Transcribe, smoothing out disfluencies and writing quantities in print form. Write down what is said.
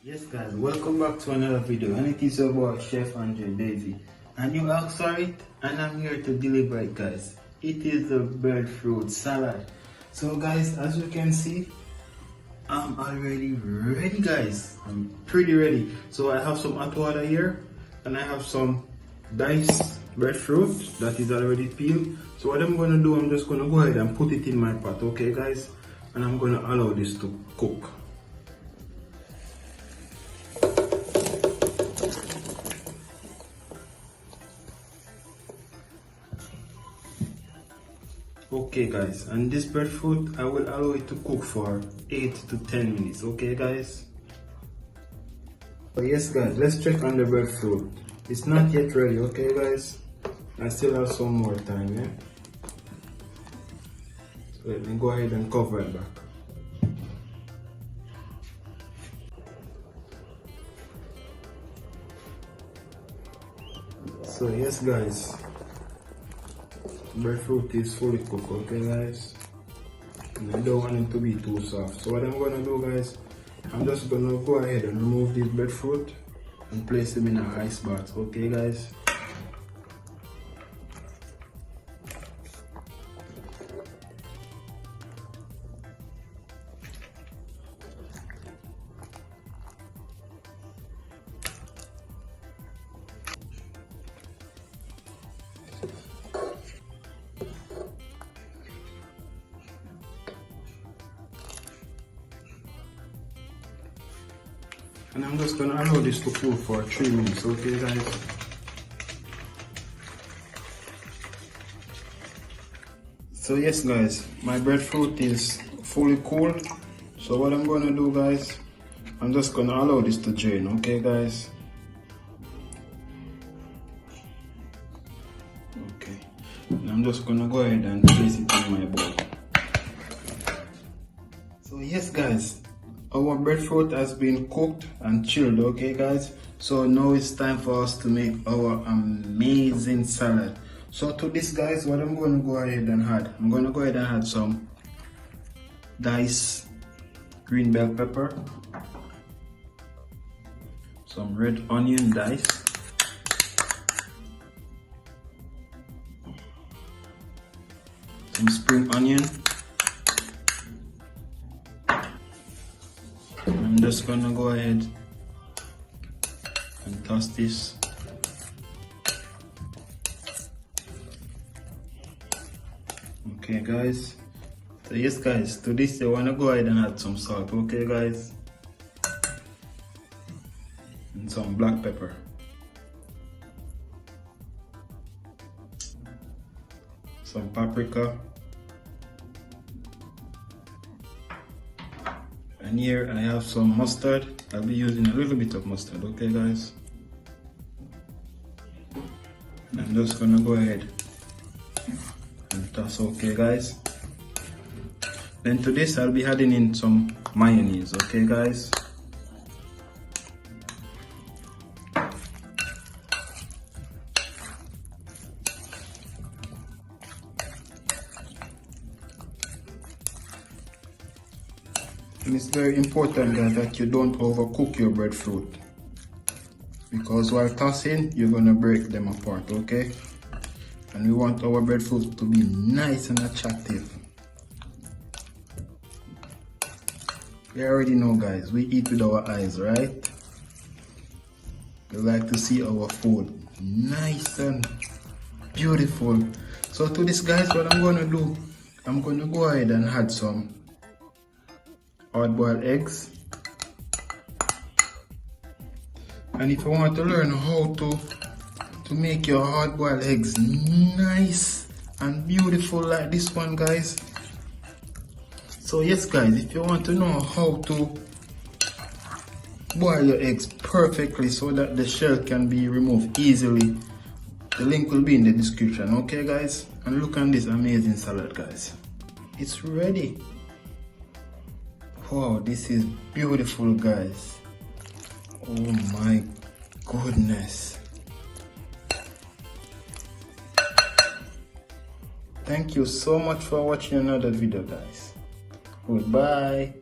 Yes guys, welcome back to another video, and it is your boy Chef André Davy, and you asked for it and I'm here to deliver it guys. It is the breadfruit salad. So guys, as you can see, I'm already ready guys. I'm pretty ready. So I have some hot water here and I have some diced breadfruit that is already peeled. So what I'm gonna do, I'm just gonna go ahead and put it in my pot, okay guys, and I'm gonna allow this to cook. Okay guys, and this breadfruit, I will allow it to cook for 8 to 10 minutes, okay guys? So yes guys, let's check on the breadfruit. It's not yet ready, okay guys? I still have some more time, yeah? So let me go ahead and cover it back. So yes guys, breadfruit is fully cooked, okay guys, and I don't want it to be too soft. So what I'm gonna do guys, I'm just gonna go ahead and remove this breadfruit and place them in an ice bath, okay guys. And I'm just gonna allow this to cool for 3 minutes, okay guys? So yes guys, my breadfruit is fully cooled. So what I'm gonna do guys, I'm just gonna allow this to drain, okay guys? Okay, and I'm just gonna go ahead and place it in my bowl. So yes guys, our breadfruit has been cooked and chilled, okay guys? So now it's time for us to make our amazing salad. So to this guys, what I'm going to go ahead and add, I'm going to go ahead and add some diced green bell pepper, some red onion diced, some spring onion. I'm just gonna go ahead and toss this. Okay guys, so yes guys, to this I wanna go ahead and add some salt, okay guys, and some black pepper, some paprika. And here I have some mustard. I'll be using a little bit of mustard, okay guys? And I'm just gonna go ahead and toss, okay guys? Then to this I'll be adding in some mayonnaise, okay guys? And it's very important guys that you don't overcook your breadfruit, because while tossing you're gonna break them apart, okay? And we want our breadfruit to be nice and attractive. You already know guys, we eat with our eyes, right? We like to see our food nice and beautiful. So to this guys, what I'm gonna do, I'm gonna go ahead and add some hard-boiled eggs. And if you want to learn how to make your hard-boiled eggs nice and beautiful like this one guys, so yes guys, if you want to know how to boil your eggs perfectly so that the shell can be removed easily, the link will be in the description, okay guys? And look at this amazing salad guys, it's ready. Wow, this is beautiful guys. Oh my goodness. Thank you so much for watching another video guys. Goodbye.